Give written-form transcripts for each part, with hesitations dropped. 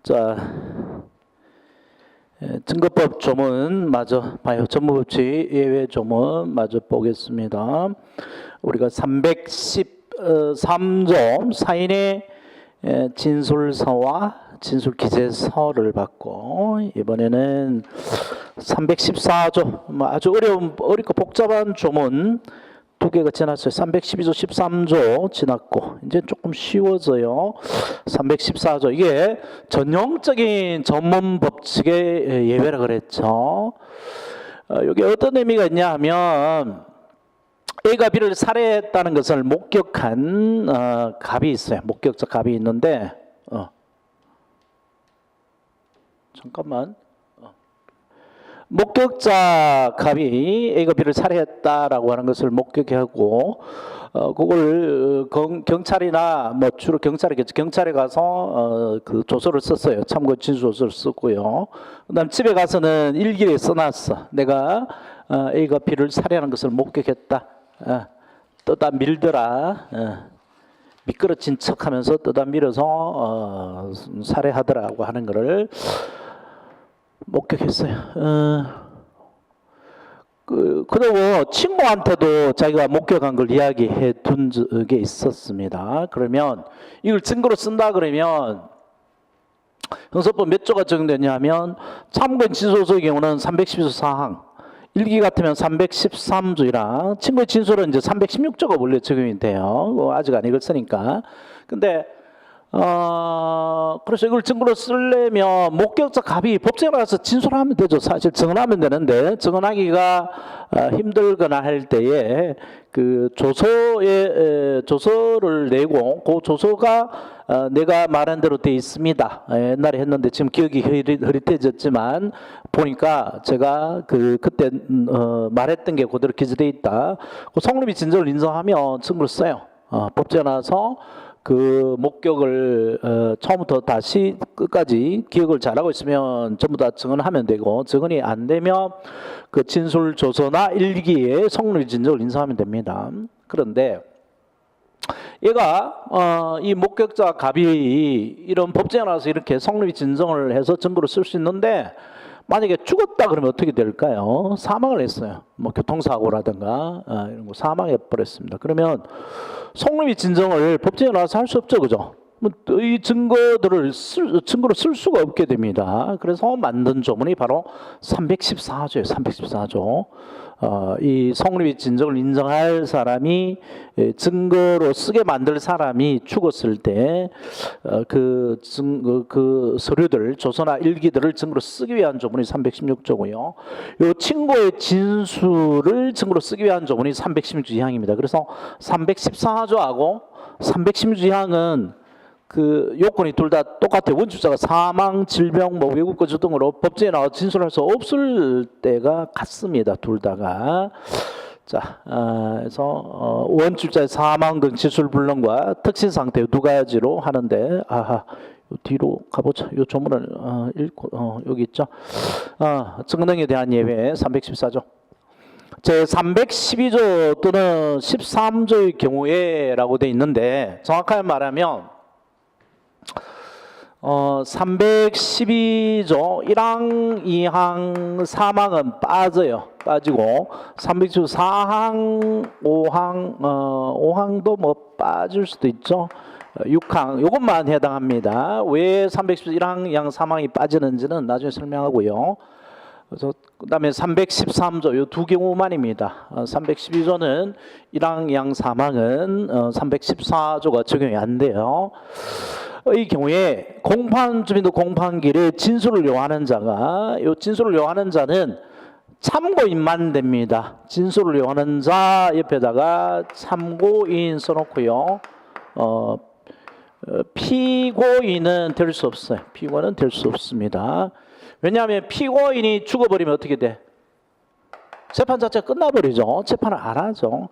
자, 증거법 조문 마저 봐요. 전무법칙 예외 조문 마저 보겠습니다. 우리가 313조 사인의 진술서와 진술기재서를 받고, 이번에는 314조 아주 어렵고 복잡한 조문 두 개가 지났어요. 312조 13조 지났고 이제 조금 쉬워져요. 314조 이게 전형적인 전문 법칙의 예외라 그랬죠. 여기 어떤 의미가 있냐 하면 A가 B를 살해했다는 것을 목격한 갑이 있어요. 목격자 갑이 있는데 잠깐만. 목격자 갑이 A가 B를 살해했다라고 하는 것을 목격하고 그걸 경찰이나 뭐 주로 경찰이겠죠. 경찰에 가서 그 조서를 썼어요. 참고 진술 조서를 썼고요. 그다음 집에 가서는 일기에 써놨어. 내가 A가 B를 살해하는 것을 목격했다. 떠다 밀더라. 미끄러진 척하면서 떠다 밀어서 살해하더라고 하는 것을 목격했어요. 그리고 친구한테도 자기가 목격한 걸 이야기해 둔 적이 있었습니다. 그러면 이걸 증거로 쓴다 그러면 형사법 몇 조가 적용되냐면 참고인 진술서의 경우는 312조 사항, 일기 같으면 313조이랑 친구의 진술은 이제 316조가 원래 적용이 돼요. 아직 안 읽었으니까. 근데 그래서 이걸 증거로 쓰려면 목격자 갑이 법정에 나가서 진술하면 되죠. 사실 증언하면 되는데 증언하기가 힘들거나 할 때에 그 조서를 내고 그 조서가 내가 말한 대로 돼 있습니다. 옛날에 했는데 지금 기억이 흐릿해졌지만 보니까 제가 그때 말했던 게 그대로 기재돼 있다. 그 성립이 진정을 인정하면 증거를 써요. 법정에 나와서 그 목격을 처음부터 다시 끝까지 기억을 잘하고 있으면 전부 다 증언하면 되고, 증언이 안 되면 그 진술 조서나 일기에 성립 진정을 인정하면 됩니다. 그런데 얘가 이 목격자 갑이 이런 법정에 나와서 이렇게 성립 진정을 해서 증거를 쓸 수 있는데 만약에 죽었다 그러면 어떻게 될까요? 사망을 했어요. 뭐 교통사고라든가 이런 거 사망해 버렸습니다. 그러면 성립이 진정을 법정에 나와서 할 수 없죠, 그죠? 이 증거들을 증거로 쓸 수가 없게 됩니다. 그래서 만든 조문이 바로 314조예요. 314조. 이 성립이 진정을 인정할 사람이 증거로 쓰게 만들 사람이 죽었을 때 그 서류들, 조서나 일기들을 증거로 쓰기 위한 조문이 316조고요. 이 친구의 진술을 증거로 쓰기 위한 조문이 316조항입니다. 그래서 314조하고 316조항은 그 요건이 둘 다 똑같아요. 원주자가 사망, 질병, 뭐 외국 거주 등으로 법정에 나와 진술할 수 없을 때가 같습니다. 둘 다가. 자, 그래서 원주자의 사망 등 진술 불능과 특신 상태 두 가지로 하는데, 뒤로 가보자. 요 조문을 읽고 여기 있죠. 증언에 대한 예외 314조. 제 312조 또는 13조의 경우에라고 돼 있는데, 정확하게 말하면 312조 1항, 2항, 3항은 빠지고 312조 4항, 5항, 5항도 뭐 빠질 수도 있죠. 6항 이것만 해당합니다. 왜 312조 1항, 2항, 3항이 빠지는지는 나중에 설명하고요. 그래서 그다음에 313조 이 두 경우만입니다. 312조는 1항, 2항, 3항은 314조가 적용이 안 돼요. 이 경우에 공판 주민도 공판기일에 진술을 요하는 자가, 이 진술을 요하는 자는 참고인만 됩니다. 진술을 요하는 자 옆에다가 참고인 써놓고요. 피고인은 될 수 없어요. 피고인은 될 수 없습니다. 왜냐하면 피고인이 죽어버리면 어떻게 돼? 재판 자체가 끝나버리죠. 재판을 안 하죠.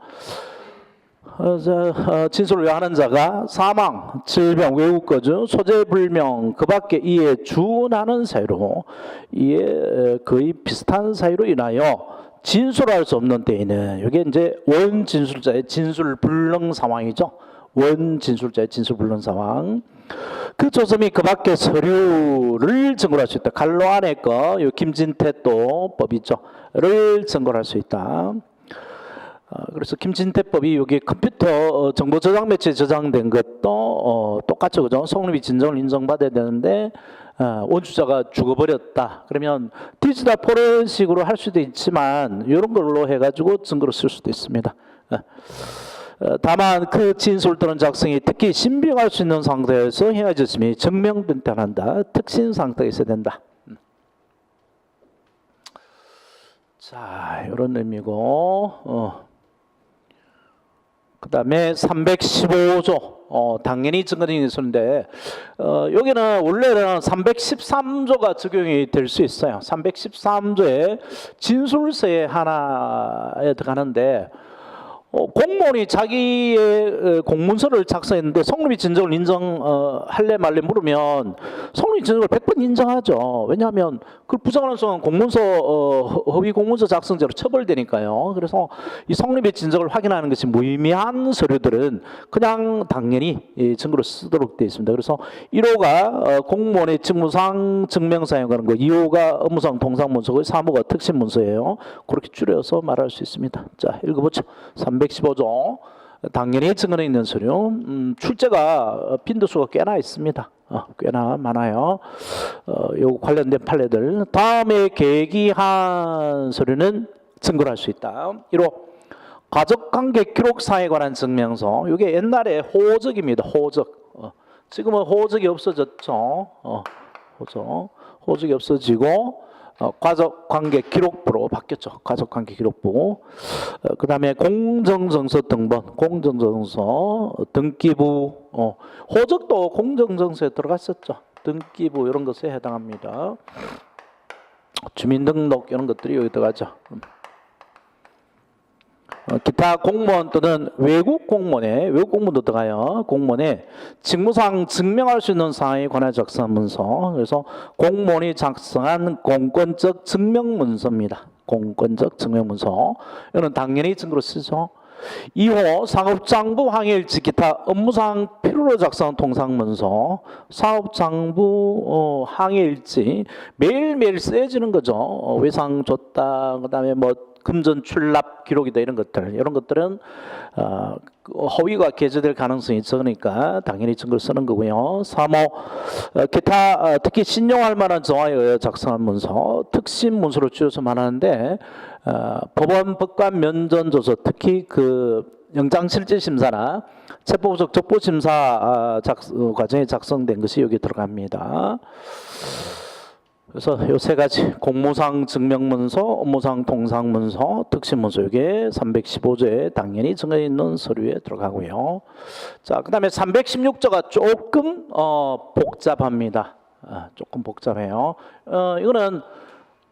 진술을 요하는 자가 사망, 질병, 외국 거주, 소재 불명 그 밖에 이에 준하는 사유로, 이에 거의 비슷한 사유로 인하여 진술할 수 없는 때에는, 이게 이제 원진술자의 진술 불능 상황이죠. 원진술자의 진술 불능 상황. 그 조서및 그 밖의 서류를 증거할 수 있다. 갈로 안에 거, 요 김진태도 법이죠.를 증거할 수 있다. 그래서 김진태법이 여기 컴퓨터 정보 저장 매체에 저장된 것도 똑같죠, 그죠? 성립이 진정을 인정받아야 되는데 원주자가 죽어버렸다. 그러면 디지털 포렌식으로 할 수도 있지만 이런 걸로 해가지고 증거로 쓸 수도 있습니다. 다만 그 진술 또는 작성이 특히 신빙할 수 있는 상태에서 헤어졌음이 증명변태한다. 특신 상태가 있어야 된다. 자, 이런 의미고. 그 다음에 315조, 당연히 증거등이 있었는데, 여기는 원래는 313조가 적용이 될 수 있어요. 313조에 진술서에 하나에 들어가는데, 공무원이 자기의 공문서를 작성했는데 성립이 진정을 인정할래 말래 물으면 성립이 진정을 100번 인정하죠. 왜냐하면 그걸 부정하는 순간 공문서 허위 공문서 작성죄로 처벌되니까요. 그래서 이 성립의 진정을 확인하는 것이 무의미한 서류들은 그냥 당연히 증거로 쓰도록 되어 있습니다. 그래서 1호가 공무원의 직무상 증명사에 관한 거, 2호가 업무상 동상문서고 3호가 특신문서예요. 그렇게 줄여서 말할 수 있습니다. 자, 읽어보죠. 315조 당연히 증언에 있는 서류. 출제가 빈도수가 꽤나 있습니다. 꽤나 많아요. 요 관련된 판례들. 다음에 계기한 서류는 증거를 할 수 있다. 1호 가족관계 기록사에 관한 증명서. 이게 옛날에 호적입니다. 호적. 지금은 호적이 없어졌죠. 호적이 없어지고 가족관계 기록부로 바뀌었죠. 가족관계 기록부. 그 다음에 공정정서 등본, 공정정서, 등기부, 호적도 공정정서에 들어갔었죠. 등기부 이런 것에 해당합니다. 주민등록 이런 것들이 여기 들어가죠. 기타 공무원 또는 외국 공무원도 들어가요. 공무원에 직무상 증명할 수 있는 사항에 관한 작성한 문서. 그래서 공무원이 작성한 공권적 증명문서입니다. 공권적 증명문서. 이거는 당연히 증거로 쓰죠. 2호 사업장부 항해일지 기타 업무상 필요로 작성한 통상문서. 사업장부 항해일지 매일매일 쓰여지는 거죠. 외상 줬다. 그 다음에 뭐 금전 출납 기록이다 이런 것들, 이런 것들은 허위가 게재될 가능성이 적으니까 당연히 증거를 쓰는 거고요. 3호 기타 특히 신용할 만한 정황에 의해 작성한 문서, 특신 문서로 줄여서 말하는데 법원 법관 면전조서, 특히 그 영장실질심사나 체포적 적부심사 과정에 작성된 것이 여기 들어갑니다. 그래서 이 세 가지 공무상 증명문서, 업무상 통상문서, 특신문서 이게 315조에 당연히 정해 있는 서류에 들어가고요. 자, 그다음에 316조가 조금 복잡합니다. 조금 복잡해요. 이거는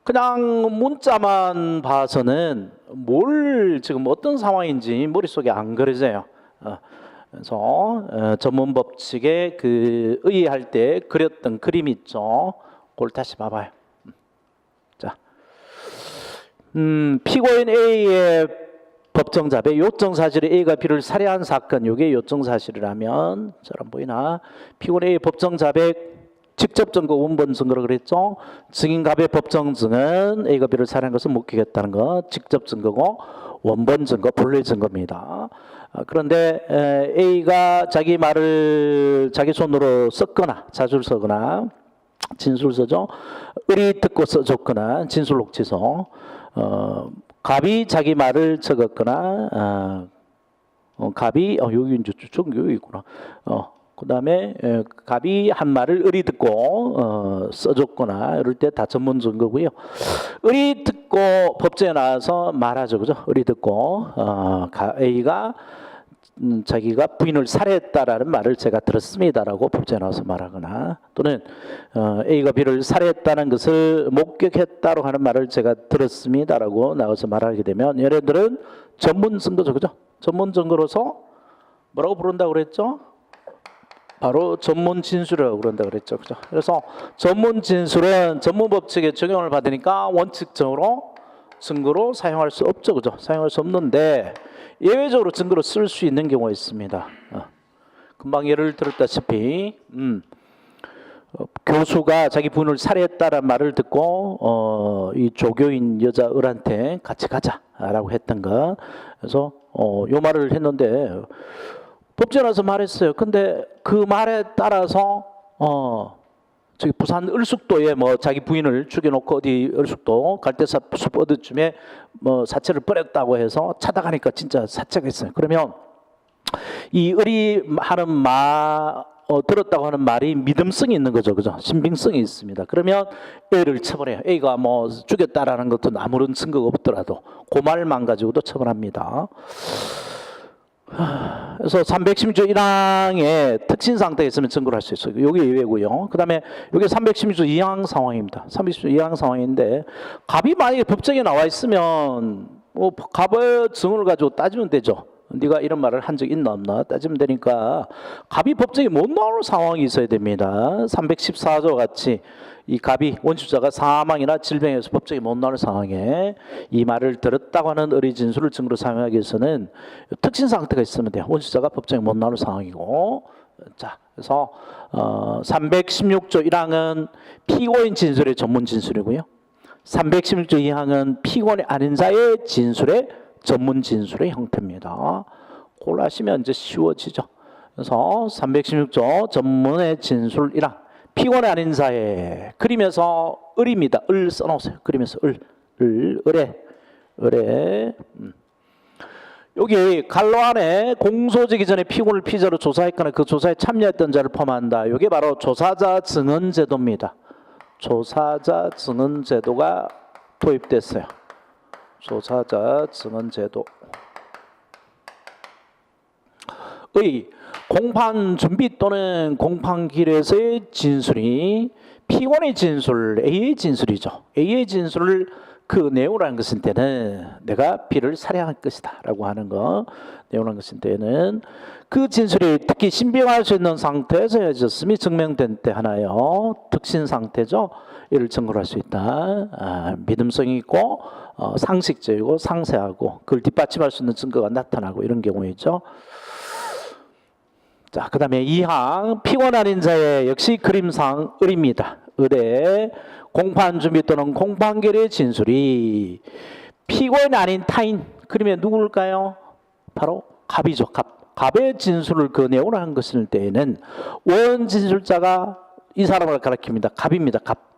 그냥 문자만 봐서는 뭘 지금 어떤 상황인지 머릿속에 안 그려져요. 그래서 전문 법칙에 그 의의할 때 그렸던 그림이 있죠. 그걸 다시 봐봐요. 자, 피고인 A의 법정자백, 요청사실이 A가 B를 살해한 사건, 이게 요청사실이라면 잘 안 보이나? 피고인 A의 법정자백, 직접 증거, 원본 증거로 그랬죠. 증인갑의 법정증은 A가 B를 살해한 것을 목격했다는 거, 직접 증거고 원본 증거, 본래 증거입니다. 그런데 A가 자기 말을 자기 손으로 썼거나 자술 써거나 진술서죠. 의리 듣고 써줬거나 진술록지서. 갑이 자기 말을 적었거나 갑이 여기 이제 여기 있구나. 그 다음에 갑이 한 말을 의리 듣고 써줬거나 이럴 때 다 전문 증거고요. 의리 듣고 법정에 나와서 말하죠, 그죠? 의리 듣고 A가 자기가 부인을 살해했다라는 말을 제가 들었습니다라고 법정에 나와서 말하거나, 또는 A가 B를 살해했다는 것을 목격했다고 하는 말을 제가 들었습니다라고 나와서 말하게 되면 얘네들은 전문 증거죠, 그죠? 전문 증거로서 뭐라고 부른다고 그랬죠? 바로 전문 진술이라고 그런다고 그랬죠, 그죠? 그래서 전문 진술은 전문 법칙에 적용을 받으니까 원칙적으로 증거로 사용할 수 없죠, 그죠? 사용할 수 없는데 예외적으로 증거로 쓸 수 있는 경우가 있습니다. 금방 예를 들었다시피 교수가 자기 부인을 살해했다는 말을 듣고 이 조교인 여자 을한테 같이 가자라고 했던 거. 그래서 요 말을 했는데 법정에 나서 말했어요. 근데 그 말에 따라서 저기 부산 을숙도에 뭐 자기 부인을 죽여놓고 어디 을숙도 갈대숲 어디쯤에 뭐 사체를 버렸다고 해서 찾아가니까 진짜 사체가 있어요. 그러면 이 을이 하는 들었다고 하는 말이 믿음성이 있는 거죠. 그죠? 신빙성이 있습니다. 그러면 A를 처벌해요. A가 뭐 죽였다라는 것도 아무런 증거가 없더라도 그 말만 가지고도 처벌합니다. 그래서 316조 1항의 특신 상태에 있으면 증거를 할 수 있어요. 여기 예외고요. 그 다음에 여기 316조 2항 상황입니다. 316조 2항 상황인데 갑이 만약에 법정에 나와 있으면 뭐 갑의 증언을 가지고 따지면 되죠. 네가 이런 말을 한 적 있나 없나 따지면 되니까 갑이 법정에 못 나올 상황이 있어야 됩니다. 314조 같이 이 갑이 원주자가 사망이나 질병에서 법정에 못 나올 상황에 이 말을 들었다고 하는 을의 진술을 증거로 사용하기 위해서는 특신 상태가 있으면 돼요. 원주자가 법정에 못 나올 상황이고. 자, 그래서 316조 1항은 피고인 진술의 전문 진술이고요. 316조 2항은 피고인이 아닌 자의 진술의 전문 진술의 형태입니다. 그걸 하시면 이제 쉬워지죠. 그래서 316조 전문의 진술 1항 피고인이 아닌 자의 그림에서 을입니다. 을 써놓으세요. 그림에서 을에 여기 갈로 안에 공소지기 전에 피고인을 피자로 조사했거나 그 조사에 참여했던 자를 포함한다. 이게 바로 조사자 증언 제도입니다. 조사자 증언 제도가 도입됐어요. 조사자 증언 제도. 의 공판 준비 또는 공판 길에서의 진술이 피고인의 진술, A의 진술이죠. A의 진술을 그 내용을 하는 것인 때는 내가 B를 살해한 것이다 라고 하는 거 내용을 하는 것인 때는 그 진술이 특히 신빙할 수 있는 상태에서 헤어졌음이 증명된 때 하나요. 특신 상태죠. 이를 증거할 수 있다. 믿음성이 있고 상식적이고 상세하고 그걸 뒷받침할 수 있는 증거가 나타나고 이런 경우이죠. 자, 그 다음에 2항 피고인 아닌 자의 역시 그림상 을입니다. 을의 공판 준비 또는 공판결의 진술이 피고인 아닌 타인 그러면 누구일까요? 바로 갑이죠. 갑의 진술을 그 내용으로 한 것일 때에는 원 진술자가 이 사람을 가리킵니다. 갑입니다. 갑.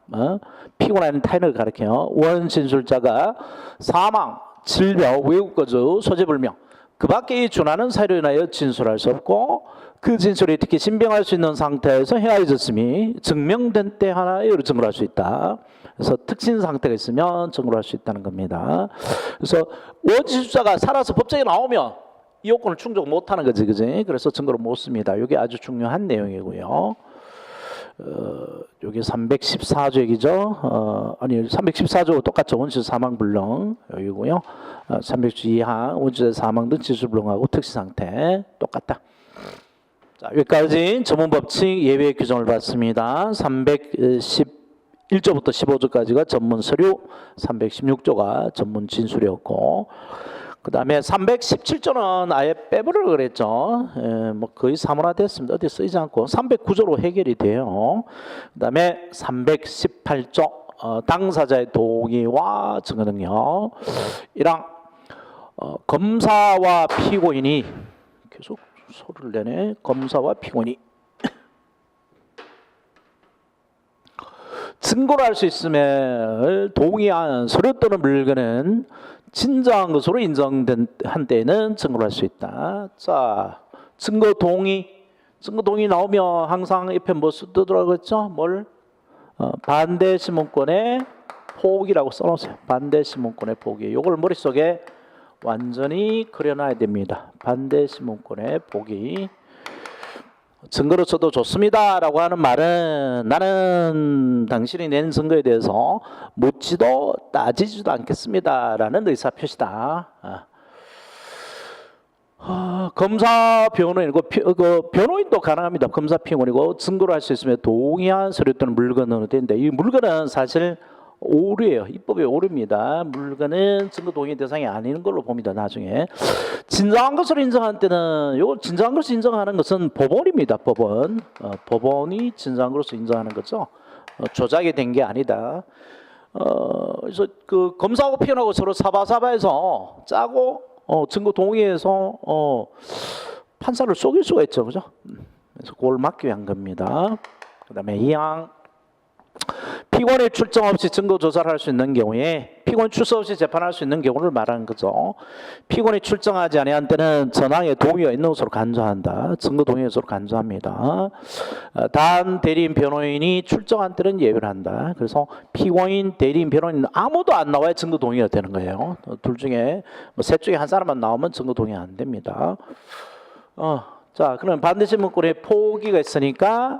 피고인 아닌 타인을 가리켜요. 원 진술자가 사망, 질병, 외국거주, 소재불명 그 밖에 준하는 사유로 인하여 진술할 수 없고 그 진술이 특히 신빙할 수 있는 상태에서 행하여졌음이 증명된 때 하나에 증거할 수 있다. 그래서 특신 상태가 있으면 증거할 수 있다는 겁니다. 그래서 원진술자가 살아서 법정에 나오면 이 요건을 충족 못하는 거지, 그지? 그래서 증거를 못 씁니다. 이게 아주 중요한 내용이고요. 여기 314조 얘기죠. 아니 314조 똑같죠. 원주자 사망불능 여기고요. 312항 원주자 사망 등 지수불능하고 특수상태 똑같다. 자, 여기까지 전문법칙 예외 규정을 봤습니다. 311조부터 15조까지가 전문 서류, 316조가 전문 진술이었고 그 다음에 317조는 아예 빼버려 그랬죠. 뭐 거의 사문화됐습니다. 어디 쓰이지 않고 309조로 해결이 돼요. 그 다음에 318조 당사자의 동의와 증거 능력. 이랑 검사와 피고인이 계속 소리를 내네. 검사와 피고인이 증거를 할 수 있음을 동의한 서류 또는 물건은 진정한 것으로 인정된 한때에는 증거를 할 수 있다. 자, 증거 동의 나오면 항상 옆에 뭐 쓰더라고 했죠? 뭘? 반대 신문권의 포기라고 써놓으세요. 반대 신문권의 포기. 이걸 머릿속에 완전히 그려놔야 됩니다. 반대 신문권의 포기. 증거로 써도 좋습니다 라고 하는 말은 나는 당신이 낸 증거에 대해서 묻지도 따지지도 않겠습니다 라는 의사표시다. 검사 변호인이고 변호인도 가능합니다. 검사 피고인이고 증거로 할 수 있으면 동의한 서류 또는 물건은 되는데 이 물건은 사실 오류예요. 입법의 오류입니다. 물건은 증거 동의 대상이 아닌 걸로 봅니다. 나중에 진정한 것을 인정할 때는 이걸 진정한 것을 인정하는 것은 법원입니다. 법원. 법원이 진정한 것을 인정하는 거죠. 조작이 된 게 아니다. 그래서 그 검사하고 피원하고 서로 사바사바해서 짜고 증거 동의해서 판사를 속일 수가 있죠, 그죠? 그래서 그걸 막기 위한 겁니다. 그다음에 2항 피고인이 출정 없이 증거 조사를 할 수 있는 경우에 피고인 출석 없이 재판할 수 있는 경우를 말하는 거죠. 피고인이 출정하지 아니한 때는 전항에 동의가 있는 것으로 간주한다. 증거 동의 것으로 간주합니다. 단 대리인 변호인이 출정한 때는 예외를 한다. 그래서 피고인, 대리인, 변호인 아무도 안 나와야 증거 동의가 되는 거예요. 둘 중에 뭐 셋 중에 한 사람만 나오면 증거 동의 안 됩니다. 자, 그럼 반드시 문건에 포기가 있으니까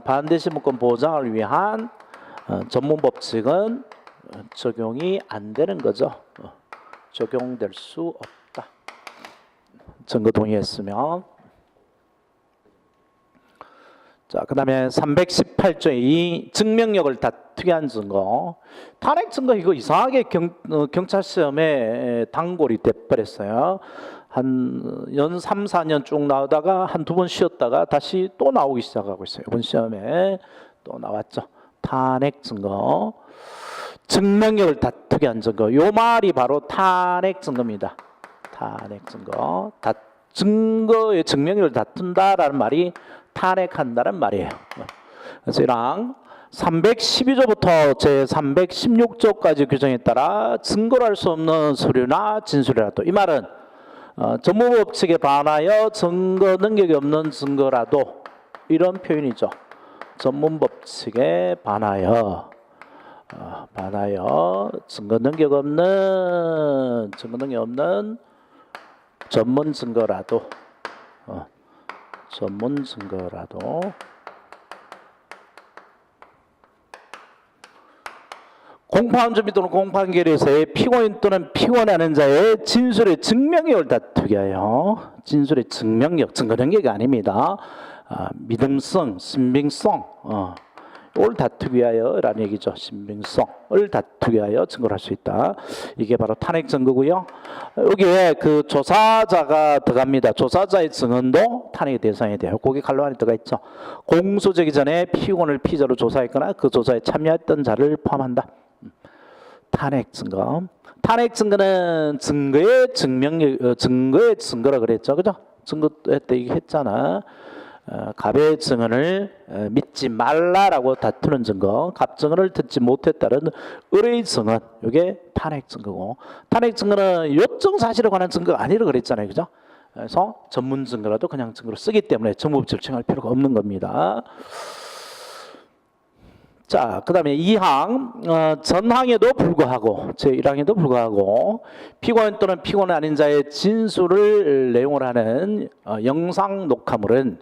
반드시 문건 보장을 위한 전문 법칙은 적용이 안 되는 거죠. 적용될 수 없다. 증거 동의했으면. 자, 그다음에 318조의 2 증명력을 다투게 한 증거. 탄핵 증거 이거 이상하게 경찰 시험에 단골이 돼버렸어요. 한 연 3, 4년 쭉 나오다가 한두 번 쉬었다가 다시 또 나오기 시작하고 있어요. 이번 시험에 또 나왔죠. 탄핵 증거. 증명력을 다투게 한 증거. 요 말이 바로 탄핵 증거입니다. 탄핵 증거. 증거의 증명력을 다툰다라는 말이 탄핵한다는 말이에요. 그래서 이랑 312조부터 제 316조까지 규정에 따라 증거를 할 수 없는 서류나 진술이라도, 이 말은 전무법칙에 반하여 증거 능력이 없는 증거라도, 이런 표현이죠. 전문법칙에 반하여 증거 능력 없는 전문 증거라도 공판 준비 또는 공판 결의에서의 피고인 또는 피고하는 자의 진술의 증명력을 다투게 하여, 진술의 증명력, 증거 능력이 아닙니다. 믿음성, 신빙성, 이걸 다투기 위하여 라는 얘기죠. 신빙성을 다투기 위하여 증거를 할 수 있다. 이게 바로 탄핵 증거고요. 여기에 그 조사자가 들어갑니다. 조사자의 증언도 탄핵의 대상이 돼요. 거기 칼로안에 들어가 있죠. 공소되기 전에 피고인을 피의자로 조사했거나 그 조사에 참여했던 자를 포함한다. 탄핵 증거. 탄핵 증거는 증거의 증거라 그랬죠, 그죠? 증거 때 얘기했잖아. 갑의 증언을 믿지 말라라고 다투는 증거, 갑 증언을 듣지 못했다는 의뢰의 증언, 이게 탄핵 증거고, 탄핵 증거는 요청 사실에 관한 증거가 아니라 그랬잖아요, 그죠? 그래서 전문 증거라도 그냥 증거로 쓰기 때문에 정부법 청할 필요가 없는 겁니다. 자, 그 다음에 2항, 전항에도 불구하고, 제1항에도 불구하고 피고인 또는 피고는 아닌 자의 진술을 내용을 하는 영상 녹화물은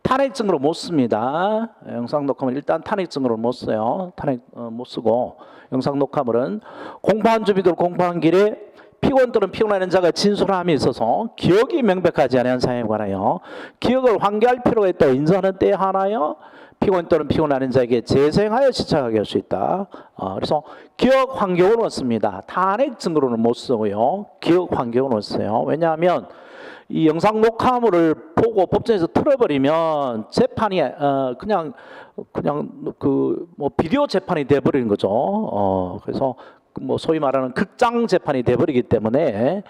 탄핵 증거로 못 씁니다. 영상 녹화물 일단 탄핵 증거로 못 써요. 탄핵 못 쓰고, 영상 녹화물은 공판 준비도 공판 길에 피고인 또는 피고하는 자가 진술함에 있어서 기억이 명백하지 않은 사항에 관하여 기억을 환기할 필요가 있다고 인정하는 때에 한하여 피고인 또는 피고하는 자에게 재생하여 시착하게 할 수 있다. 그래서 기억 환경으로 씁니다. 탄핵 증거로는 못 쓰고요. 기억 환경으로 써요. 왜냐하면 이 영상 녹화물을 보고 법정에서 틀어버리면 재판이 그냥 그 뭐 비디오 재판이 돼버리는 거죠. 그래서 뭐 소위 말하는 극장 재판이 돼버리기 때문에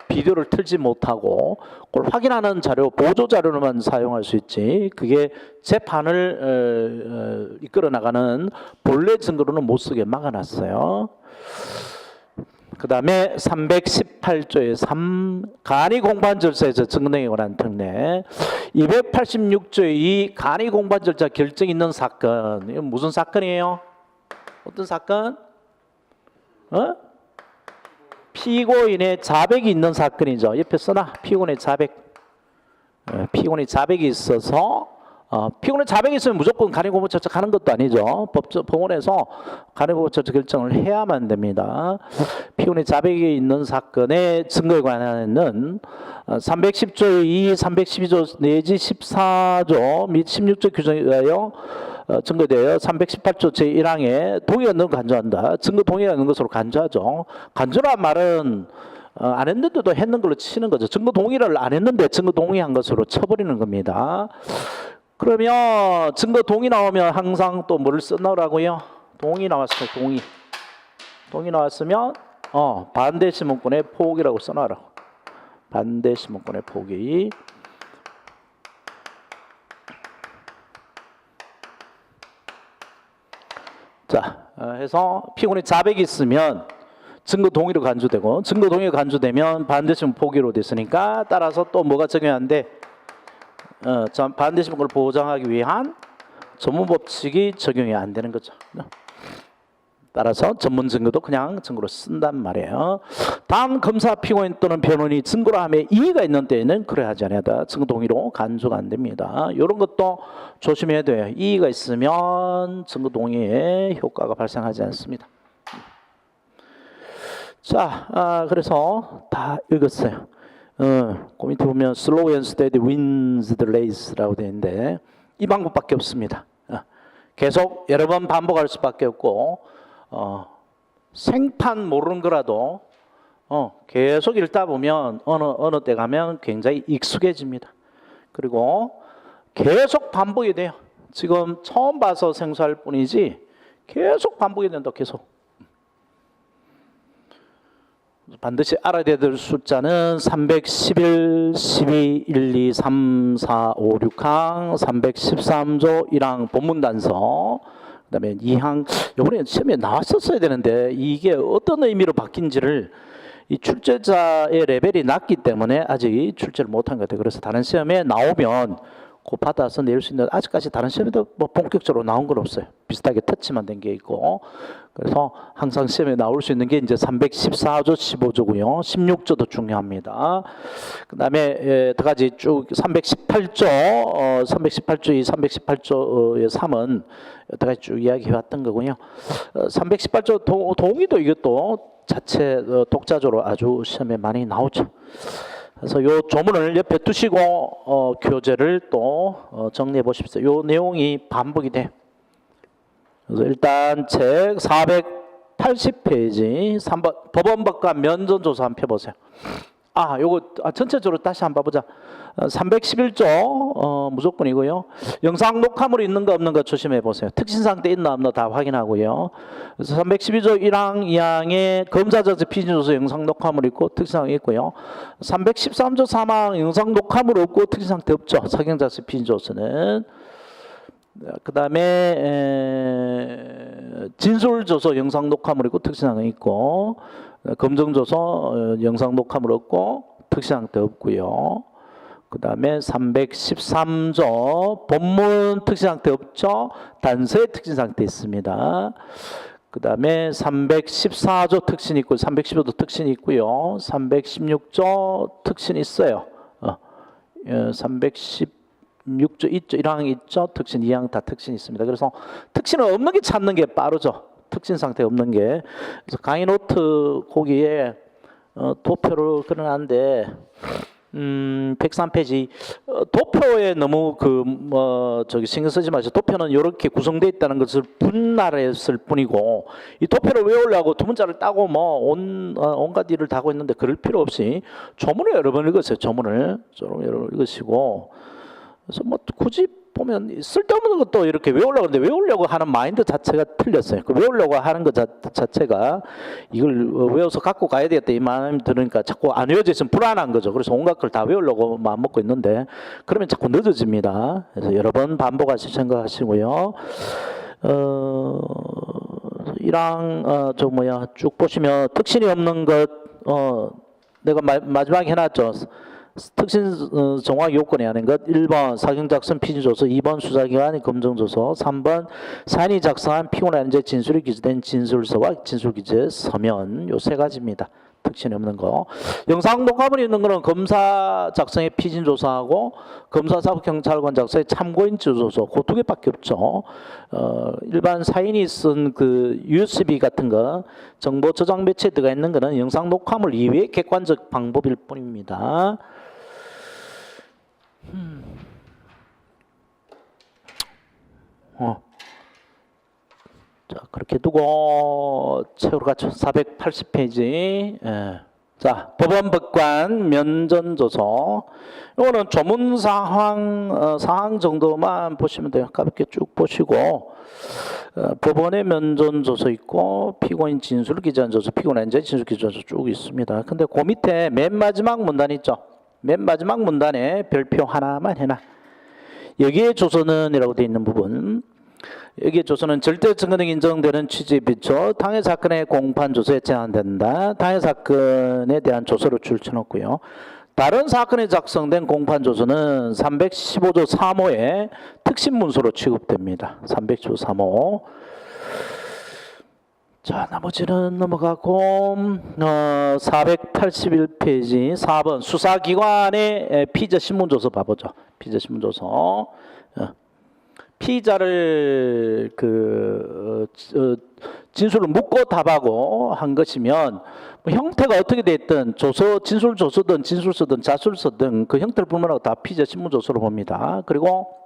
비디오를 틀지 못하고 그걸 확인하는 자료, 보조 자료로만 사용할 수 있지, 그게 재판을 이끌어 나가는 본래 증거로는 못 쓰게 막아놨어요. 그 다음에 318조의 3 간이 공판 절차에서 증거 등에 관한 특례, 286조의 2 간이 공판 절차 결정 있는 사건. 이건 무슨 사건이에요? 어떤 사건? 피고인의 자백이 있는 사건이죠. 옆에 써놔. 피고인의 자백. 피고인의 자백이 있어서 피고인의 자백이 있으면 무조건 간이공판 절차 가는 것도 아니죠. 법원에서 간이공판 절차 결정을 해야만 됩니다. 피고인의 자백이 있는 사건의 증거에 관한은 310조의 2, 312조 내지 14조 및 16조 규정에 의하여 증거되어 318조 제1항에 동의가 있는 걸 간주한다. 증거 동의가 있는 것으로 간주하죠. 간주란 말은 안 했는데도 했는 걸로 치는 거죠. 증거 동의를 안 했는데 증거 동의한 것으로 쳐버리는 겁니다. 그러면 증거 동의 나오면 항상 또 뭐를 써놓으라고요? 동의 나왔어요. 동의 나왔으면 반대 신문권의 포기라고 써놔라. 반대 신문권의 포기. 자, 해서 피고인이 자백이 있으면 증거 동의로 간주되고, 증거 동의가 간주되면 반대 신문 포기로 됐으니까 따라서 또 뭐가 적용하는데 반대 신문권을 보장하기 위한 전문 법칙이 적용이 안 되는 거죠. 따라서 전문 증거도 그냥 증거로 쓴단 말이에요. 단 검사, 피고인 또는 변호인이 증거로 함에 이의가 있는 때에는 그래 하지 않아야 증거 동의로 간주가 안 됩니다. 이런 것도 조심해야 돼요. 이의가 있으면 증거 동의에 효과가 발생하지 않습니다. 자, 그래서 다 읽었어요. 그 밑에 보면 slow and steady wins the race라고 되어 있는데 이 방법밖에 없습니다. 계속 여러 번 반복할 수밖에 없고 생판 모르는 거라도 계속 읽다 보면 어느 때 가면 굉장히 익숙해집니다. 그리고 계속 반복이 돼요. 지금 처음 봐서 생소할 뿐이지 계속 반복이 된다. 계속. 반드시 알아야 될 숫자는 311, 12, 1, 2, 3, 4, 5, 6항, 313조 1항 본문단서, 그 다음에 2항, 이번에 시험에 나왔었어야 되는데 이게 어떤 의미로 바뀐지를 이 출제자의 레벨이 낮기 때문에 아직 출제를 못한 것 같아요. 그래서 다른 시험에 나오면 그 받아서 낼 수 있는, 아직까지 다른 시험에도 뭐 본격적으로 나온 건 없어요. 비슷하게 터치만 된 게 있고, 그래서 항상 시험에 나올 수 있는 게 이제 314조 15조고요. 16조도 중요합니다. 그 다음에 두 가지 쭉 318조, 318조 2, 318조의 3은 여러 가지 쭉 이야기해 왔던 거고요. 318조 동의도 이것도 자체 독자조로 아주 시험에 많이 나오죠. 그래서 이 조문을 옆에 두시고 교재를 또 정리해 보십시오. 이 내용이 반복이 돼. 그래서 일단 책 480페이지 3번 법원법과 면전조사 한번 펴보세요. 요거 전체적으로 다시 한번 봐보자. 311조 무조건이고요. 영상 녹화물 있는 거 없는 거 조심해 보세요. 특신상태 있나 없나 다 확인하고요. 그래서 312조 1항 2항에 검사자적 피신조서 영상 녹화물 있고 특신상태 있고요. 313조 3항 영상 녹화물 없고 특신상태 없죠. 사경자적 피신조서는. 그 다음에 진술조서 영상 녹화물 있고 특신상태 있고, 검정조서 영상 녹화물 없고 특신상태 없고요. 그 다음에 313조 본문 특신상태 없죠. 단서의 특신상태 있습니다. 그 다음에 314조 특신 있고 315조 특신 있고요. 316조 특신 있어요. 316조 있죠. 1항 있죠. 특신 2항 다 특신 있습니다. 그래서 특신은 없는 게 찾는 게 빠르죠. 특신 상태 없는 게. 그래서 강의 노트 거기에 도표를 그려놨는데 103페이지 도표에 너무 신경 쓰지 마세요. 도표는 이렇게 구성되어 있다는 것을 분할했을 뿐이고, 이 도표를 외우려고 두 문자를 따고 온갖 일을 다 하고 있는데 그럴 필요 없이 조문을 여러 번 읽으세요. 조문을 여러 번 읽으시고, 그래서 굳이 보면 쓸데없는 것도 이렇게 외우려고 하는데 외우려고 하는 마인드 자체가 틀렸어요. 그 외우려고 하는 것 자체가 이걸 외워서 갖고 가야 되겠다 이 마음이 들으니까 자꾸 안 외워져 있으면 불안한 거죠. 그래서 온갖 걸 다 외우려고 마음 먹고 있는데 그러면 자꾸 늦어집니다. 그래서 여러 번 반복하실 생각하시고요. 1항 쭉 보시면 특신이 없는 것 내가 마지막에 해놨죠. 특신 정확 요건이 아닌 것 1번 사경작성 피신조서, 2번 수사기관의 검정조서, 3번 사인이 작성한 피고인의 현재 진술이 기재된 진술서와 진술기재 서면, 요 세 가지입니다. 특신이 없는 거. 영상 녹화물이 있는 거는 검사 작성의 피신조사하고 검사사법경찰관 작성의 참고인조서 그 두 개밖에 없죠. 일반 사인이 쓴 그 USB 같은 거 정보 저장 매체에 들어가 있는 거는 영상 녹화물 이외의 객관적 방법일 뿐입니다. 그렇게 두고 책으로 갖춰 480페이지. 예. 자, 법원법관 면전조서. 이거는 조문 사항 정도만 보시면 돼요. 가볍게 쭉 보시고 법원의 면전조서 있고 피고인 진술 기재한 조서, 피고인의 진술 기재한 조서 쭉 있습니다. 근데 그 밑에 맨 마지막 문단 있죠. 맨 마지막 문단에 별표 하나만 해놔. 여기에 조서는 이라고 되어 있는 부분, 여기에 조서는 절대 증거 등 인정되는 취지에 비춰 당해 사건의 공판 조서에 제한된다. 당해 사건에 대한 조서를 줄쳐놓고요. 다른 사건에 작성된 공판 조서는 315조 3호의 특심 문서로 취급됩니다. 315조 3호. 자, 나머지는 넘어가고 481페이지 4번 수사기관의 피의자 신문조서 봐보죠. 피의자 신문조서. 피의자를 진술을 묻고 답하고 한 것이면 뭐 형태가 어떻게 됐든 조서, 진술 조서든 진술서든 자술서든 그 형태를 불문하고 다 피의자 신문조서로 봅니다. 그리고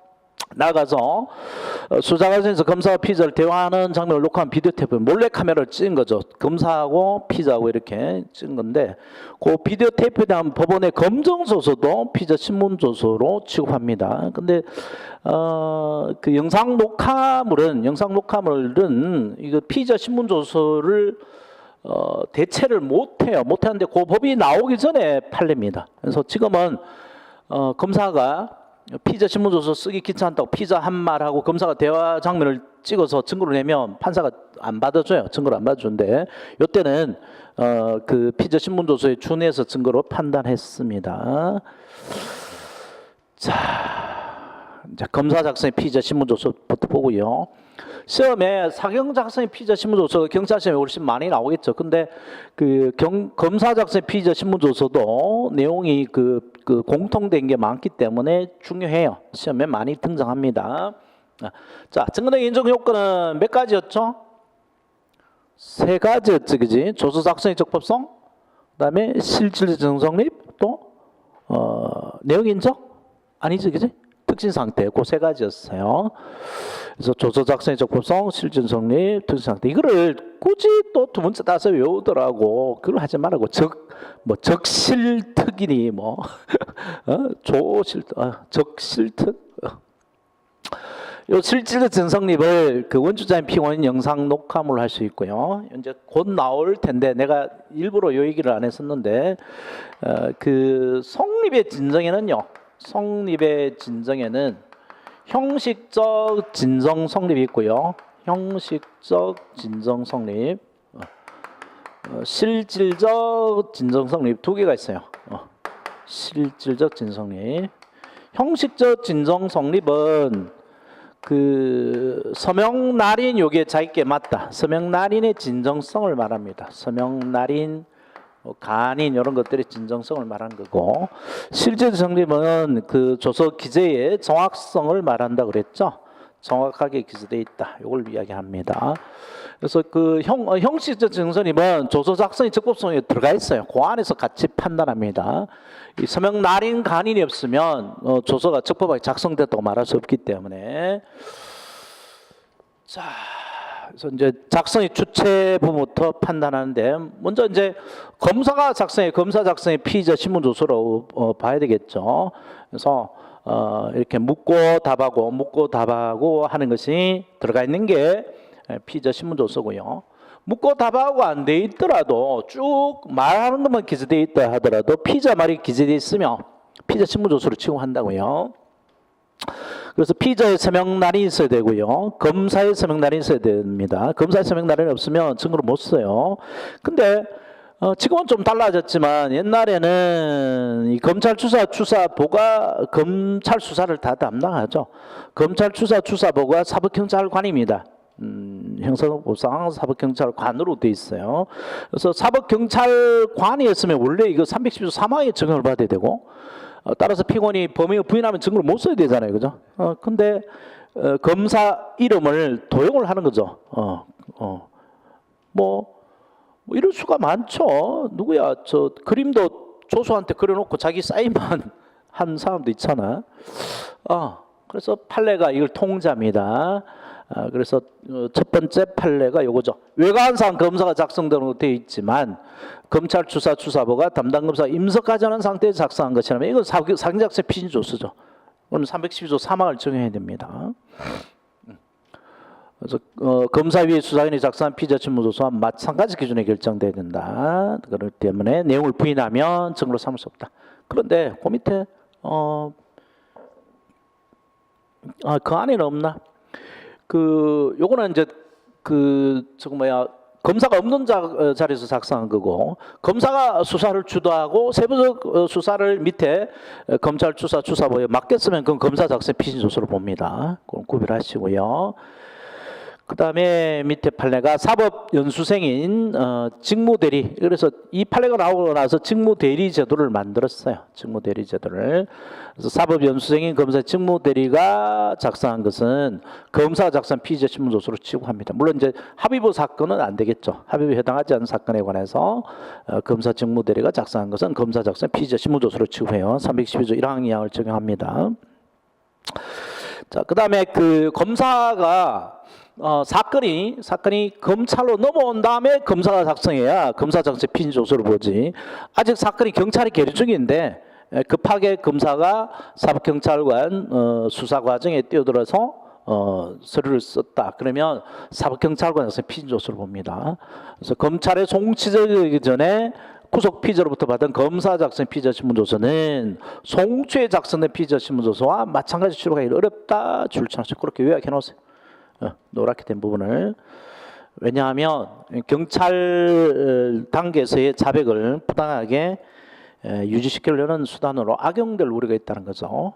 나가서 수사과정에서 검사와 피의자를 대화하는 장면을 녹화한 비디오 테이프, 몰래 카메라를 찍은 거죠. 검사하고 피의자하고 이렇게 찍은 건데, 그 비디오 테이프에 대한 법원의 검정조서도 피의자 신문조서로 취급합니다. 근데 그 영상 녹화물은 이거 피의자 신문조서를 대체를 못해요. 못하는데 그 법이 나오기 전에 판례입니다. 그래서 지금은 검사가 피의자 신문조서 쓰기 귀찮다고 피의자 한 말하고 검사가 대화 장면을 찍어서 증거를 내면 판사가 안 받아줘요. 증거를 안 받아주는데 이때는 그 피의자 신문조서에 준해서 증거로 판단했습니다. 자, 이제 검사 작성의 피의자 신문조서부터 보고요. 시험에 사경 작성의 피의자 신문조서 경찰 시험에 훨씬 많이 나오겠죠. 근데 그 검사 작성의 피의자 신문조서도 내용이 그 공통된 게 많기 때문에 중요해요. 시험에 많이 등장합니다. 자, 증거 등 인정 요건은 몇 가지였죠? 세 가지였지, 그지? 조서 작성의 적법성, 그다음에 실질적 정성립, 또 내용 인정? 아니지, 그지? 특신 상태, 그 세 가지였어요. 그래서 조서 작성의 적법성, 실질 성립, 특신 상태. 이거를 굳이 또 두 번째 따서 외우더라고. 그걸 하지 말라고. 적실특이니 적실특. 요 실질적 증성립을 그 원주자인 피고인 영상 녹화물로 할 수 있고요. 이제 곧 나올 텐데 내가 일부러 요 얘기를 안 했었는데 그 성립의 진정에는요. 성립의 진정에는 형식적 진정 성립이 있고요. 형식적 진정 성립, 실질적 진정 성립 두 개가 있어요. 실질적 진정 성립. 형식적 진정 성립은 그 서명 날인 요게 자기께 맞다. 서명 날인의 진정성을 말합니다. 서명 날인, 간인 이런 것들의 진정성을 말하는 거고, 실질적 성립은 그 조서 기재의 정확성을 말한다 그랬죠. 정확하게 기재되어 있다. 이걸 이야기합니다. 그래서 그 형식적 증서립은 조서 작성의 적법성에 들어가 있어요. 그 안에서 같이 판단합니다. 이 서명 날인 간인이 없으면 조서가 적법하게 작성됐다고 말할 수 없기 때문에. 자, 그래서 이제 작성의 주체 부분부터 판단하는데, 먼저 이제 검사 작성의 피의자 신문조서로 봐야 되겠죠. 그래서 이렇게 묻고 답하고 하는 것이 들어가 있는 게 피의자 신문조서고요. 묻고 답하고 안 돼 있더라도 쭉 말하는 것만 기재되어 있다 하더라도 피의자 말이 기재되어 있으면 피의자 신문조서로 취급한다고요. 그래서 피의자의 서명날이 있어야 되고요. 검사의 서명날이 있어야 됩니다. 검사의 서명날이 없으면 증거를 못 써요. 근데 지금은 좀 달라졌지만 옛날에는 이 검찰 추사보가 검찰 수사를 다 담당하죠. 검찰 추사보가 사법경찰관입니다. 형사법상 사법경찰관으로 돼 있어요. 그래서 사법경찰관이었으면 원래 이거 310조 3항에 적용을 받아야 되고, 따라서 피고인이 범행을 부인하면 증거를 못 써야 되잖아요, 그죠? 근데 검사 이름을 도용을 하는 거죠. 뭐 이럴 수가 많죠. 누구야? 저 그림도 조수한테 그려놓고 자기 사인만 한 사람도 있잖아. 그래서 판례가 이걸 통자입니다. 그래서 첫 번째 판례가 요거죠. 외관상 검사가 작성되는 되어 있지만 검찰 수사부가 담당 검사 임석하지 않은 상태에서 작성한 것이라면 이건 사기작성 피신조서죠. 오늘 312조 3항을 적용해야 됩니다. 그래서 검사위의 수사관이 작성한 피의자신문조서와 마찬가지 기준에 결정돼야 된다. 그렇기 때문에 내용을 부인하면 증거로 삼을 수 없다. 그런데 그 밑에 그 안에는 없나? 요거는 이제 검사가 없는 자리에서 작성한 거고, 검사가 수사를 주도하고 세부적 수사를 밑에 검찰 수사부에 맡겼으면 그건 검사 작성 피신조서로 봅니다. 그건 구별하시고요. 그 다음에 밑에 판례가 사법연수생인 직무대리. 그래서 이 판례가 나오고 나서 직무대리 제도를 만들었어요. 직무대리 제도를. 그래서 사법연수생인 검사 직무대리가 작성한 것은 검사가 작성한 피의자 신문조서로 취급합니다. 물론 이제 합의부 사건은 안 되겠죠. 합의부에 해당하지 않은 사건에 관해서 검사 직무대리가 작성한 것은 검사 작성 피의자 신문조서로 취급해요. 312조 1항 2항을 적용합니다. 자, 그 다음에 검사가 사건이 검찰로 넘어온 다음에 검사가 작성해야 검사 작성 피신조서를 보지. 아직 사건이 경찰이 계류 중인데 급하게 검사가 사법경찰관 수사 과정에 뛰어들어서 서류를 썼다. 그러면 사법경찰관 작성 피신조서를 봅니다. 그래서 검찰에 송치되기 전에 구속 피의자로부터 받은 검사 작성 피의자 신문조서는 송치에 작성된 피의자 신문조서와 마찬가지 취급하기 어렵다. 줄창식 그렇게 요약해 놓으세요. 노랗게 된 부분을. 왜냐하면 경찰 단계에서의 자백을 부당하게 유지시키려는 수단으로 악용될 우려가 있다는 거죠.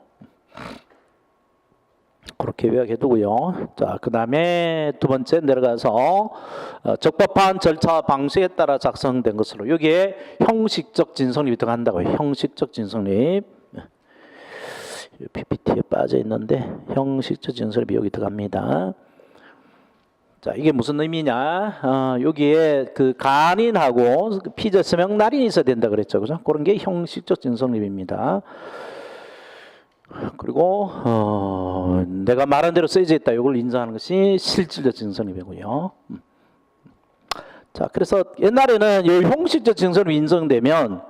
그렇게 요약해 두고요. 자, 그 다음에 두 번째 내려가서 적법한 절차와 방식에 따라 작성된 것으로, 여기에 형식적 진성립이 들어간다고요. 형식적 진성립. PPT에 빠져 있는데 형식적 진성립이 여기 들어갑니다. 자, 이게 무슨 의미냐? 여기에 간인하고 피의자 서명 날인이 있어야 된다 그랬죠, 그죠? 그런 게 형식적 진성립입니다. 그리고 내가 말한 대로 써져 있다. 이걸 인정하는 것이 실질적 진성립이고요. 자, 그래서 옛날에는 이 형식적 진성립이 인정되면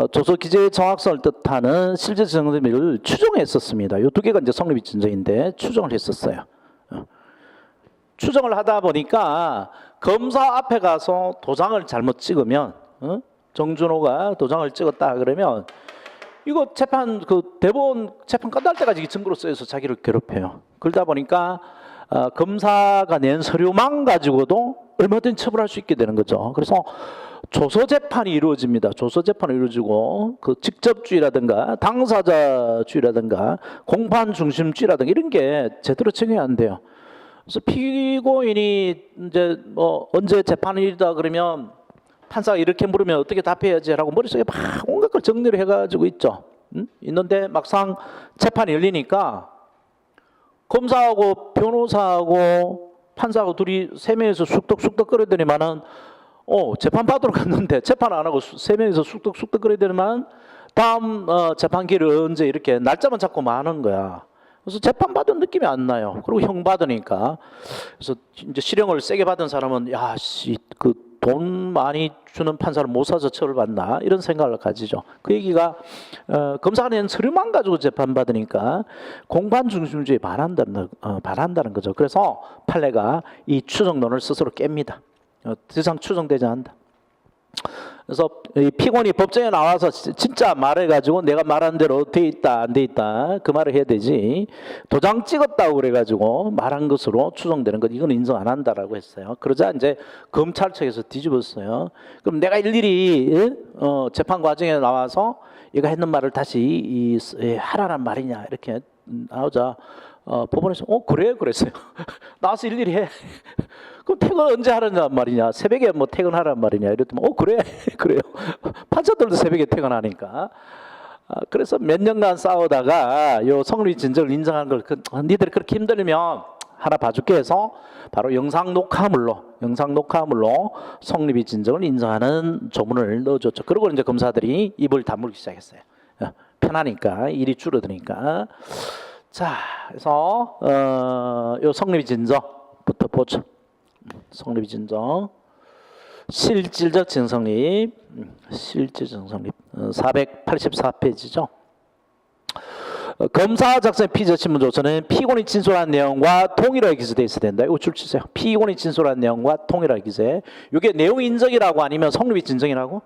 조서 기재의 정확성을 뜻하는 실질 진성립을 추정했었습니다. 이 두 개가 이제 성립이 진정인데 추정을 했었어요. 추정을 하다 보니까 검사 앞에 가서 도장을 잘못 찍으면, 정준호가 도장을 찍었다 그러면 이거 대법원 재판 끝날 때까지 증거로 쓰여서 자기를 괴롭혀요. 그러다 보니까 검사가 낸 서류만 가지고도 얼마든지 처벌할 수 있게 되는 거죠. 그래서 조서 재판이 이루어집니다. 조서 재판이 이루어지고 직접주의라든가 당사자주의라든가 공판 중심주의라든가 이런 게 제대로 적용이 안 돼요. 그래서 피고인이 이제 언제 재판일이다 그러면 판사가 이렇게 물으면 어떻게 답해야지라고 머릿속에 막 온갖 걸 정리를 해가지고 있죠. 있는데 막상 재판이 열리니까 검사하고 변호사하고 판사하고 둘이 세 명이서 쑥덕쑥덕 거리더니만은 재판 받으러 갔는데 재판 안 하고 세 명이서 쑥덕쑥덕 거리더니만 다음 재판기를 언제 이렇게 날짜만 잡고 마는 거야. 그래서 재판 받은 느낌이 안 나요. 그리고 형 받으니까. 그래서 이제 실형을 세게 받은 사람은 돈 많이 주는 판사를 못 사서 처벌받나 이런 생각을 가지죠. 그 얘기가 검사가 낸 서류만 가지고 재판 받으니까 공판 중심주의에 반한다는 거죠. 그래서 판례가 이 추정론을 스스로 깹니다. 더 이상 추정되지 않는다. 그래서 이 피고인이 법정에 나와서 진짜 말해가지고 내가 말한 대로 돼 있다 안 돼 있다 그 말을 해야 되지, 도장 찍었다고 그래가지고 말한 것으로 추정되는 것 이건 인정 안 한다라고 했어요. 그러자 이제 검찰 측에서 뒤집었어요. 그럼 내가 일일이 재판 과정에 나와서 얘가 했는 말을 다시 하라란 말이냐 이렇게 나오자 법원에서 그래요 그랬어요. 나와서 일일이 해. 그럼 퇴근 언제 하라는 말이냐? 새벽에 퇴근하란 말이냐? 이랬더니 그래 그래요. 판사들도 새벽에 퇴근하니까. 그래서 몇 년간 싸우다가 요 성립 진정을 인정한 걸 니들이 그렇게 힘들면 하나 봐줄게 해서 바로 영상 녹화물로 성립이 진정을 인정하는 조문을 넣어줬죠. 그리고 이제 검사들이 입을 다물기 시작했어요. 편하니까 일이 줄어드니까. 자, 그래서 요 성립 진정부터 보죠. 성립 진정. 실질적 증성립, 실질적 성립 484페이지죠. 검사 작성의 피의자 신문조서는 피고인이 진술한 내용과 동일하게 기재되어 있어야 된다. 이거 줄 치세요. 피고인이 진술한 내용과 동일하게 기재. 이게 내용 인정이라고 아니면 성립이 진정이라고?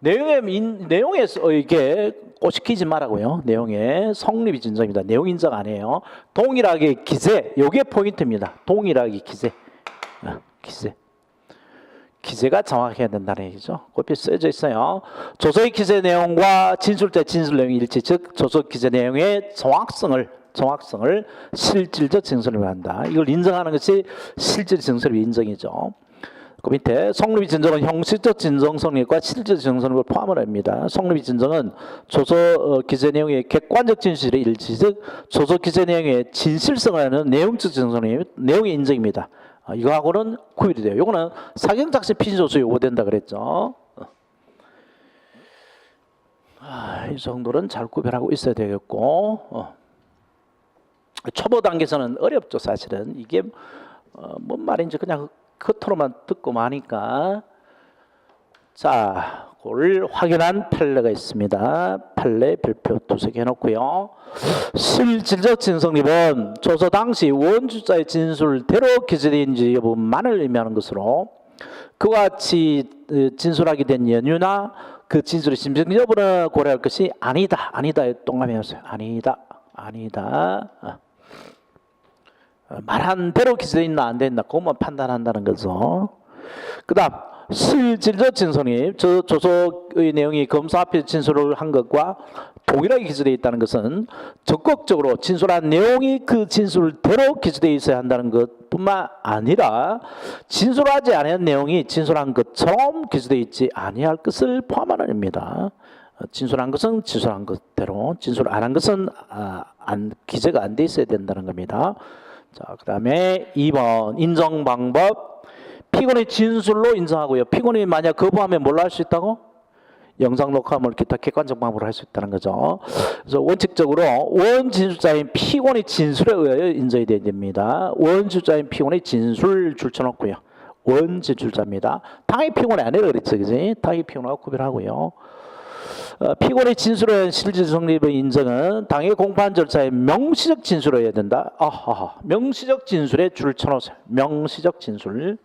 내용에서 이게 꼬시키지 말라고요. 내용에 성립이 진정입니다. 내용 인정 아니에요. 동일하게 기재. 이게 포인트입니다. 동일하게 기재. 기재. 기재가 정확해야 된다는 얘기죠. kop이 써져 있어요. 조서의 기재 내용과 진술자의 진술 내용이 일치, 즉 조서 기재 내용의 정확성을 실질적 증설을 한다. 이걸 인정하는 것이 실질 증설의 인정이죠. 그 밑에 성립이 진정은 형식적 진정 성립과 실질적 진정 성립을 포함을 합니다. 성립이 진정은 조서 기재 내용의 객관적 진실의 일치, 즉 조서 기재 내용의 진실성을 하는 내용적 진정 성립, 내용의 인정입니다. 이거하고는 구별이 돼요. 이거는 사경작성 피의조서 요구된다 그랬죠. 이 정도는 잘 구별하고 있어야 되겠고, 초보 단계에서는 어렵죠. 사실은 이게 뭔 말인지 그냥 겉으로만 듣고 마니까. 자, 그걸 확인한 판례가 있습니다. 판례 별표 두세 개 해놓고요. 실질적 진성립은 조서 당시 원주자의 진술대로 기재되는지 여부만을 의미하는 것으로, 그와 같이 진술하게 된 연유나 그 진술의 심증 여부를 고려할 것이 아니다에 동감해주세요. 아니다. 말한 대로 기재되어 있나 안 되어 있나 그것만 판단한다는 거죠. 그 다음 실질적 진술립, 조서의 내용이 검사 앞에 진술을 한 것과 동일하게 기재되어 있다는 것은 적극적으로 진술한 내용이 그 진술대로 기재되어 있어야 한다는 것뿐만 아니라 진술하지 않은 내용이 진술한 것처럼 기재되어 있지 아니할 것을 포함하는 겁니다. 진술한 것은 진술한 것대로, 진술 안 한 것은 기재가 안 돼 있어야 된다는 겁니다. 자, 그 다음에 2번 인정 방법. 피고인의 진술로 인정하고요. 피고인이 만약 거부하면 뭘로 할 수 있다고? 영상 녹화물 기타 객관적 방법으로 할 수 있다는 거죠. 그래서 원칙적으로 원진술자인 피고인의 진술에 의하여 인정이 돼야 됩니다. 원진술자인 피고인의 진술 줄쳐놓고요. 원진술자입니다. 당의 피고인이 아니라 그랬죠, 그지? 당의 피고인하고 구별하고요. 피고인의 진술에 의한 실질 성립의 인정은 당의 공판 절차의 명시적 진술을 해야 된다. 명시적 진술에 줄 쳐놓으세요. 명시적 진술.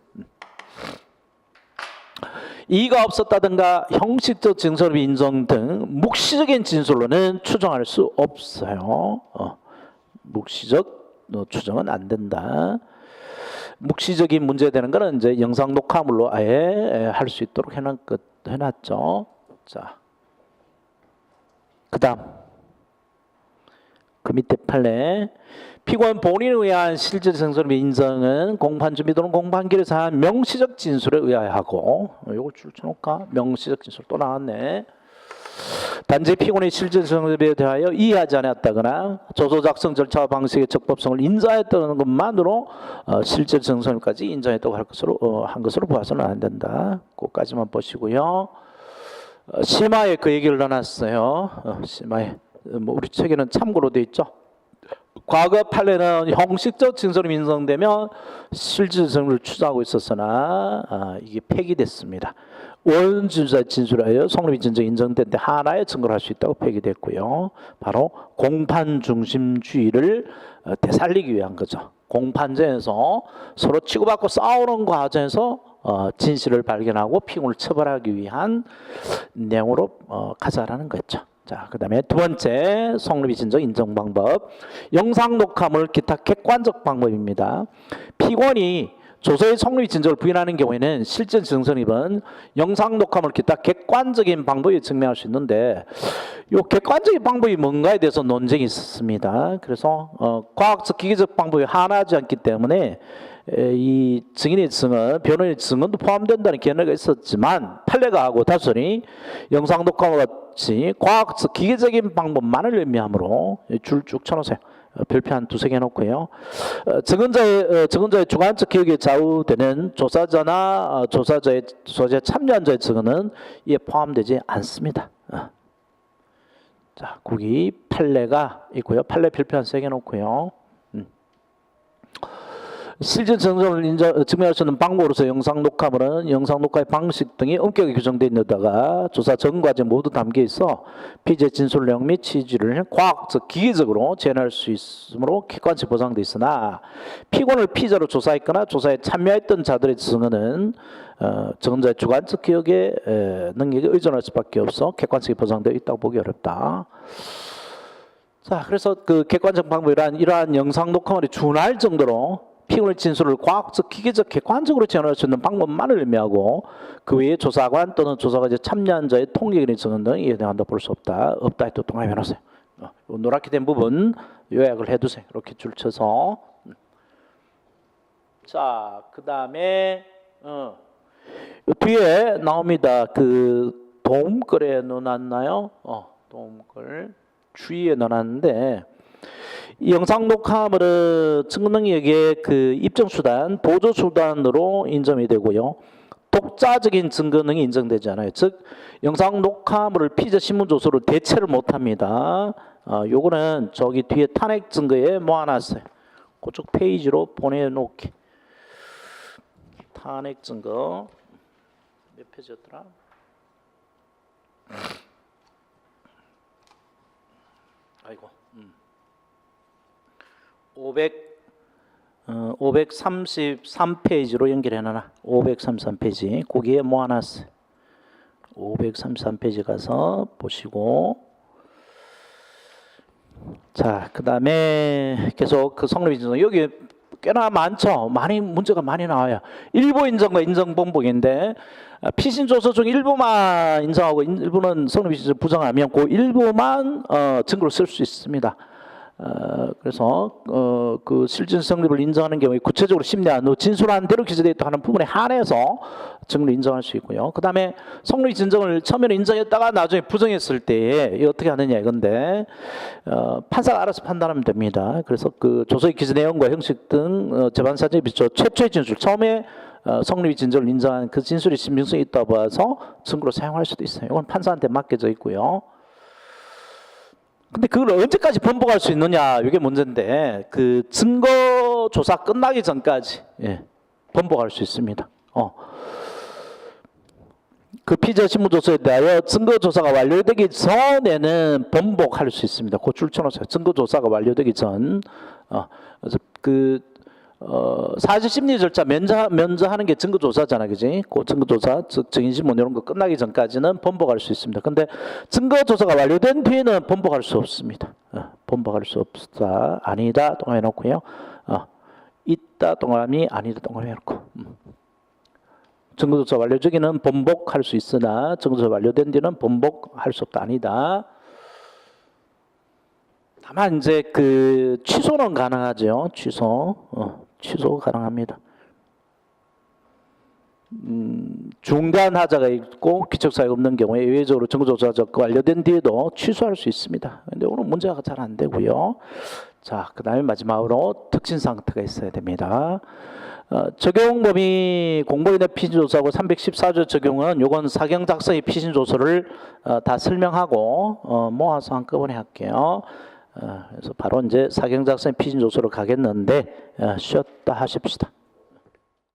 이의가 없었다든가 형식적 증설의 인정 등 묵시적인 진술로는 추정할 수 없어요. 묵시적 추정은 안 된다. 묵시적인 문제 되는 거는 이제 영상 녹화물로 아예 할 수 있도록 해놨죠. 자, 그다음 그 밑에 판례. 피고인 본인에 의한 실질 증설의 인정은 공판 준비 또는 공판기일에서 한 명시적 진술에 의하여 하고, 이걸 줄쳐놓을까? 명시적 진술 또 나왔네. 단지 피고인의 실질 증설에 대하여 이해하지 않았다거나 조서 작성 절차와 방식의 적법성을 인정했다는 것만으로 실질 증설까지 인정했다고 한 것으로 봐서는 안 된다. 그것까지만 보시고요. 심화에 그 얘기를 넣어놨어요. 심화에 우리 책에는 참고로 돼 있죠. 과거 판례는 형식적 진술이 인정되면 실질 증설을 추정하고 있었으나 이게 폐기됐습니다. 원준수자의 진술하여 성립이 진정 인정된 데 하나의 증거를 할 수 있다고 폐기됐고요. 바로 공판 중심주의를 되살리기 위한 거죠. 공판전에서 서로 치고받고 싸우는 과정에서 진실을 발견하고 피고인을 처벌하기 위한 내용으로 가자라는 거죠. 자, 그 다음에 두 번째 성립이 진정 인정 방법. 영상 녹화물 기타 객관적 방법입니다. 피고인이 조서의 성립이 진정을 부인하는 경우에는 실질 증설입은 영상 녹화물 기타 객관적인 방법이 증명할 수 있는데, 이 객관적인 방법이 뭔가에 대해서 논쟁이 있었습니다. 그래서 과학적 기계적 방법이 하나지 않기 때문에 이 증인의 증언, 변호인의 증언도 포함된다는 견해가 있었지만 판례가 하고 다수니 영상 녹화와 같이 과학적 기계적인 방법만을 의미하므로 줄 쭉 쳐놓으세요. 별표 한 두세 개 놓고요. 증언자의 주관적 기억에 좌우되는 조사자나 조사자의 참여한 자의 증언은 이에 포함되지 않습니다. 자, 거기 판례가 있고요. 판례 필표 한 3개 놓고요. 실질 정정을 증명할 수 있는 방법으로서 영상 녹화물은 영상 녹화의 방식 등이 엄격하게 규정되어 있는데다가 조사 전 과정 모두 담겨 있어 피의자의 진술 내용 및 취지를 과학적, 기계적으로 재현할 수 있으므로 객관식 보장돼 있으나 피고를 피의자로 조사했거나 조사에 참여했던 자들의 증언은 증언자의 주관적 기억의 능력에 의존할 수밖에 없어 객관식이 보장되어 있다고 보기 어렵다. 자, 그래서 그 객관적 방법이란 이러한 영상 녹화물이 준할 정도로 피고의 진술을 과학적, 기계적, 객관적으로 재현할 수 있는 방법만을 의미하고 그 외에 조사관 또는 조사관에 참여한 자의 통계적인 증언 등이 해당한다 볼 수 없다. 없다 해도 동감해놓으세요. 노랗게 된 부분 요약을 해두세요. 이렇게 줄쳐서. 자, 그 다음에 뒤에 나옵니다. 그 도움글에 넣어놨나요? 도움글 주의에 넣어놨는데 이 영상 녹화물은 증거 능력의 그 입증 수단, 보조 수단으로 인정이 되고요. 독자적인 증거 능이 인정되지 않아요. 즉 영상 녹화물을 피의자 신문 조서로 대체를 못합니다. 요거는 저기 뒤에 탄핵 증거에 모아놨어요. 그쪽 페이지로 보내놓기. 탄핵 증거 몇 페이지였더라? 아이고. 533페이지로 연결해놔. 533페이지 거기에 모아놨어요. 533페이지 가서 보시고 자, 그 다음에 계속 그 성립 인정 여기 꽤나 많죠. 문제가 많이 나와요. 일부 인정과 인정 번복인데 피신 조서 중 일부만 인정하고 일부는 성립 인정 부정하면 그 일부만 증거로 쓸 수 있습니다. 그래서 그 실질 성립을 인정하는 경우에 구체적으로 심리한 진술한 대로 기재되어 있다 하는 부분에 한해서 증거를 인정할 수 있고요. 그 다음에 성립 진정을 처음에는 인정했다가 나중에 부정했을 때 어떻게 하느냐 이건데 판사가 알아서 판단하면 됩니다. 그래서 그 조서의 기재 내용과 형식 등 재반 사정에 비춰 최초의 진술 처음에 성립 진정을 인정한 그 진술이 신빙성이 있다 봐서 증거로 사용할 수도 있어요. 이건 판사한테 맡겨져 있고요. 근데 그걸 언제까지 번복할 수 있느냐 이게 문제인데 그 증거 조사 끝나기 전까지 번복할 수 있습니다. 그 피의자 신문 조서에 대하여 증거 조사가 완료되기 전에는 번복할 수 있습니다. 그 줄쳐놓으세요. 증거 조사가 완료되기 전 사실 심리 절차 면제하는 게 증거 조사잖아, 그지? 그 증거 조사, 즉 증인 신문 이런 거 끝나기 전까지는 번복할 수 있습니다. 근데 증거 조사가 완료된 뒤에는 번복할 수 없습니다. 번복할 수 없다, 아니다 동그라미 놓고요. 있다 동그라미, 아니다 동그라미 놓고. 증거 조사 완료 중에는 번복할 수 있으나 증거 조사 완료된 뒤는 번복할 수 없다, 아니다. 다만 이제 그 취소는 가능하죠. 취소 가능합니다. 중단 하자가 있고 기척사유가 없는 경우에 예외적으로 증거조사가 완료된 뒤에도 취소할 수 있습니다. 근데 오늘 문제가 잘 안 되고요. 자, 그 다음에 마지막으로 특진 상태가 있어야 됩니다. 적용 범위 공범인의 피신조사하고 314조 적용은 요건 사경 작성의 피신조서를 다 설명하고 모아서 한꺼번에 할게요. 그래서 바로 이제 사경 작성의 피신조서로 가겠는데 쉬었다 하십시다.